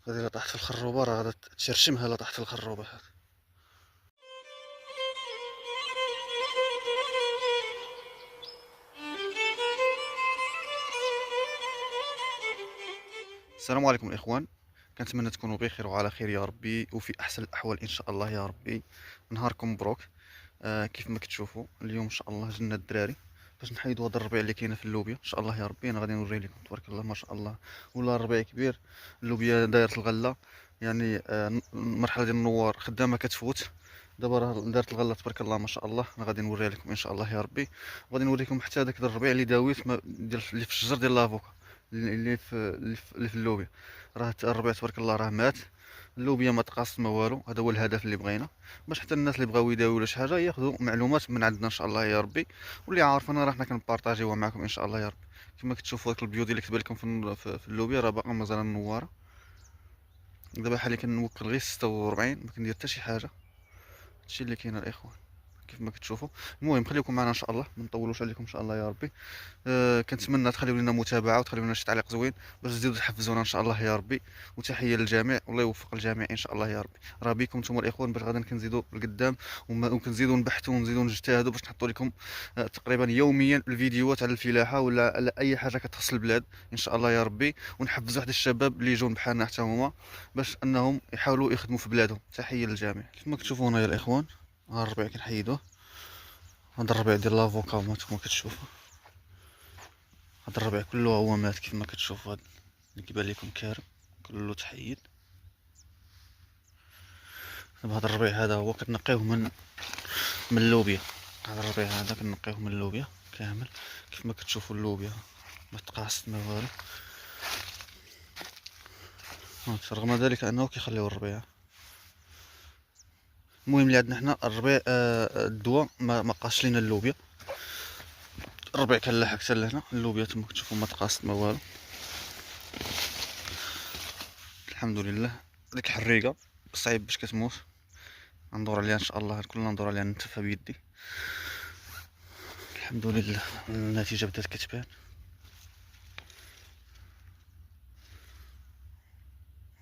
هذه لا طاحت في الخروبه راه غادا تشرشمها لا طاحت في الخروبه هذه. السلام عليكم الاخوان، كنتمنى تكونوا بخير وعلى خير يا ربي وفي احسن الاحوال ان شاء الله يا ربي. نهاركم مبروك. كيف ما كتشوفوا اليوم ان شاء الله جبنا الدراري باش نحيدوا هذا الربيع اللي كاينه في اللوبيا ان شاء الله يا ربي. انا غادي نوريه لكم تبارك الله ما شاء الله، ولا الربيع كبير. اللوبيا دايره الغله، يعني المرحله ديال النوار خدامه كتفوت. دابا راه دارت الغله تبارك الله ما شاء الله. انا غادي نوريها لكم ان شاء الله يا ربي، وغادي نوريكم حتى هذاك الربيع اللي داويت ديال اللي في الشجر ديال لافوكا اللي في اللوبيا. راه الربيع تبارك الله راه مات، اللوبيا ما تقاصت ما والو. هذا هو الهدف اللي بغينا، باش حتى الناس اللي بغاو يداويو ولا شي حاجه ياخذوا معلومات من عندنا ان شاء الله يا ربي. واللي عارفنا راه حنا كنبارطاجيوها معكم ان شاء الله يا ربي. كما كتشوفوا هاد البيوت اللي كتبان لكم في اللوبيا راه باقا مازال منوره. دابا حاليا كنوكل غير 46، ما كندير حتى شي حاجه. هادشي اللي كاين الاخوان كيف ما كتشوفوا. المهم خليكم معنا ان شاء الله، ما نطولوش عليكم ان شاء الله يا ربي. كنتمنى تخليو لنا متابعه وتخليو لنا شي تعليق زوين باش تزيدوا تحفزونا ان شاء الله يا ربي. وتحيه للجميع والله يوفق الجميع ان شاء الله يا ربي. راه بكم نتوما الاخوان باش غادي كنزيدوا لقدام، وكنزيدوا نبحثوا ونزيدوا نجتهدوا باش نحطوا لكم تقريبا يوميا الفيديوهات على الفلاحه ولا على اي حاجه كتخص البلاد ان شاء الله يا ربي. ونحفزوا واحد الشباب اللي يجون بحالنا حتى هما باش انهم يحاولوا يخدموا في بلادهم. تحيه للجميع. كيف ما كتشوفوا هنا يا الاخوان، ها الربيع كنحيدوه. هذا الربيع ديال لافوكا كما كتشوفوا. هذا الربيع كله هو مات كيف ما كتشوفوا. هذا اللي كيبان لكم كارم كله تحيد. دابا هذا الربيع هذا هو كتنقيوه من اللوبيا. هذا الربيع هذا كنقيوه من اللوبيا كامل. كيف ما كتشوفوا اللوبيا ما تقاصت ما والو. رغم ذلك انه كيخليو الربيع. المهم اللي عندنا حنا الربيع الدواء ما قاش لينا اللوبيا. الربيع كنلاحق حتى لهنا. اللوبيا كما كتشوفوا ما تقاصت ما والو الحمد لله. ديك حريقه صعيب باش كتموت. غندور عليها ان شاء الله، كلنا ندور عليها نتفها بيدي. الحمد لله النتيجه بدات كتبان.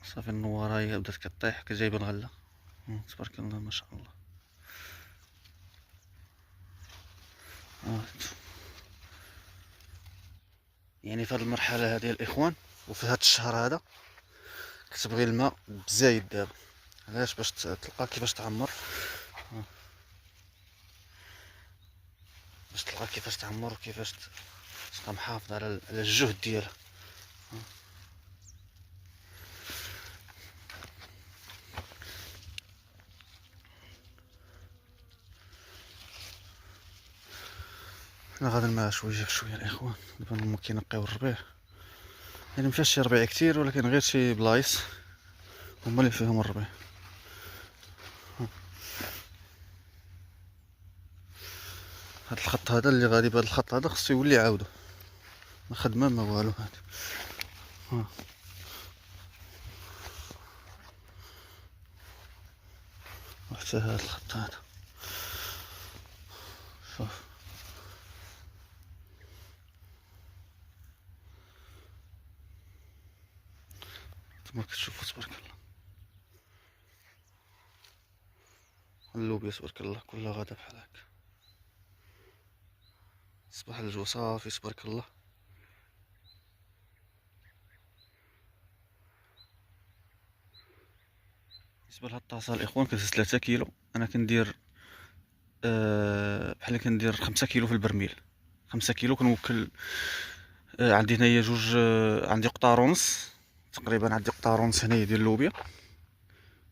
صافي النواره هي بدات كطيح كجايبه الغله. تبارك الله ما شاء الله. يعني في هذه المرحله هذه الاخوان وفي هذا الشهر هذا كتبغي الماء بزايد دابا. علاش؟ باش تلقى كيفاش تعمر. باش تلقى كيفاش تعمر وكيفاش تبقى محافظ على الجهد ديالها. حنا غادي الماء شويه بشويه الاخوان. دابا هما كينقيو الربيع، يعني مشاش شي ربيع كتير ولكن غير شي بلايص هما اللي فيهم الربيع. هاد الخط هذا اللي غادي بهذا الخط هذا خصو يولي عاودو ما خدمه ما والو. هاد وحتى هاد الخط هذا شوف. كما كتشوفوا تبارك الله اللوبيا تبارك الله كلها غادا بحال هكا. صباح الجو صافي تبارك الله. بالنسبه لهاد الطاسه الاخوان كتهز 3 كيلو. انا كندير بحال كندير 5 كيلو في البرميل. 5 كيلو كنوكل. عندي هنايا جوج، عندي قطار ونص تقريبا. عندي قطار ونص هنايا ديال اللوبيا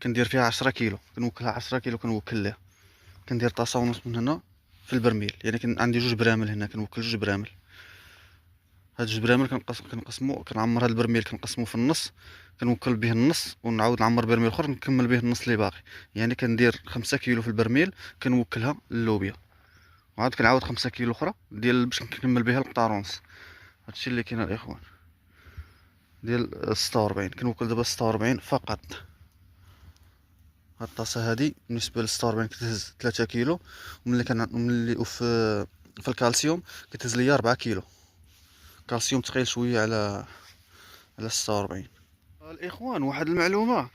كندير فيها 10 كيلو. كنوكلها 10 كيلو كنوكل ليها. كندير طاسه ونص من هنا في البرميل، يعني عندي جوج برامل هنا كنوكل جوج برامل. هاد جوج برامل كنقسمو. كنعمر هاد البرميل كنقسمو في النص، كنوكل به النص ونعاود نعمر برميل اخر نكمل به النص اللي باقي. يعني كندير 5 كيلو في البرميل كنوكلها للوبيا، وعاد كنعاود 5 كيلو اخرى ديال باش نكمل بها القطار ونص. هادشي اللي كاين الاخوان ديال 46. كنوكل دابا 46 فقط. هاد الطاسه هادي بالنسبه ل 46 كتهز 3 كيلو. وملي في الكالسيوم كتهز ليا 4 كيلو. كالسيوم ثقيل شويه على 46. الاخوان واحد المعلومه،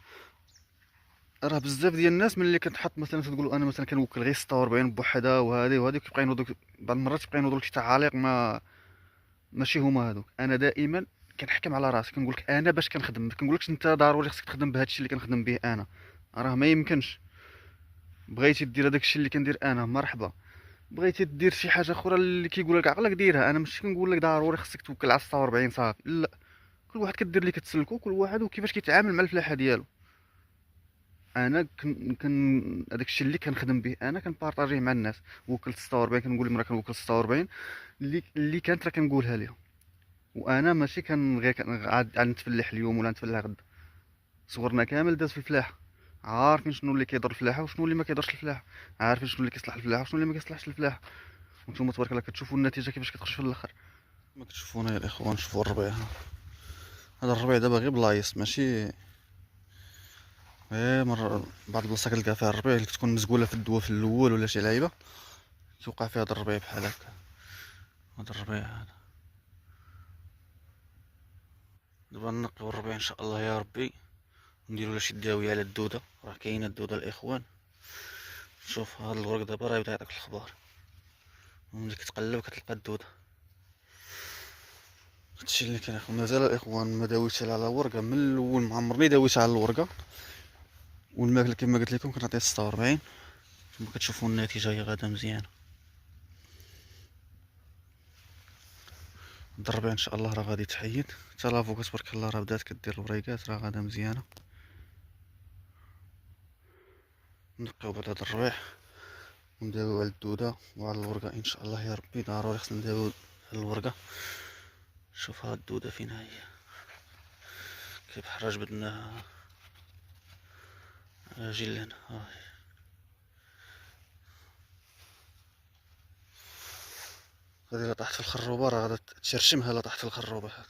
راه بزاف ديال الناس ملي كتحط مثلا تقول انا مثلا كنوكل غير 46 بوحدها وهذه وهذه، كيبقى ينوضوا بعض المرات كيبقى ينوضوا لك شي تعاليق ما ماشي هما هذوك. انا دائما كنحكم على راسي، كنقول لك انا باش كنخدم، ما كنقولكش انت ضروري خصك تخدم بهذا الشيء اللي كنخدم به انا. راه ما يمكنش. بغيتي دير هذاك الشيء اللي كندير انا مرحبا، بغيتي دير شي حاجه اخرى اللي كيقول لك عقلك ديرها. انا ماشي كنقول لك ضروري خصك توكل على 46 صافي، لا. كل واحد كدير اللي كتسلكو، كل واحد وكيفاش كيتعامل مع الفلاحه ديالو. انا هذاك الشيء اللي كنخدم به انا كنبارطاجيه مع الناس. وكلت 46، كنقول لهم راه كنوكل 46 اللي كانت راه كنقولها لهم. وانا ماشي غير عاد نتفلح اليوم ولا نتفلح غدا. صغرنا كامل داز في الفلاحه، عارفين شنو اللي كيضر الفلاحه وشنو اللي ما كيضرش الفلاحه، عارفين شنو اللي كيصلح الفلاحه وشنو اللي ما كيصلحش الفلاحه. وانتم تبارك الله كتشوفوا النتيجه كيفاش كتخرج في الاخر. ما كتشوفونا يا الاخوان، شوفوا الربيع. هذا الربيع دابا غير بلايص، ماشي غير مرة بعض البلاصه كتلقى فيها الربيع اللي كتكون مزقوله في الدوا في الاول ولا شي لعيبه، كيوقع فيها هذا الربيع بحال هكا. هذا الربيع هذا دابا نقيو الربيع ان شاء الله يا ربي، نديرو له شي داويه على الدوده. راه كاينه الدوده الاخوان. شوف هذا الورق دابا راه يبدا يعطيك الخبار، ملي كتقلب كتلقى الدوده. هادشي اللي كاين اخوان. مازال الاخوان ما داويتش على ورقه من الاول، ما عمرني داويت على الورقه. والماكله كما قلت لكم كنعطيه 46. كما كتشوفوا النتيجه هي غادا مزيانه. الربيع ان شاء الله راه غادي تحيد، حتى لافوكا تبارك الله راه بدات كدير الوريقات، راه غادا مزيانه. نقيو بعد هاد الربيع ونداويو على الدوده وعلى الورقه ان شاء الله يا ربي. ضروري خصنا نداويو على الورقه. شوف هاد الدوده فين هي، كيف بحال جبدناها. اجي لهنا هادي لا طاحت في الخروبه راه غادا تشرشمها لا طاحت في الخروبه. هاد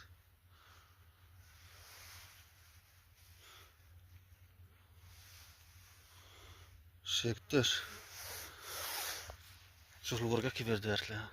شتي قداش، شوف الورقه كيفاش دارت لها.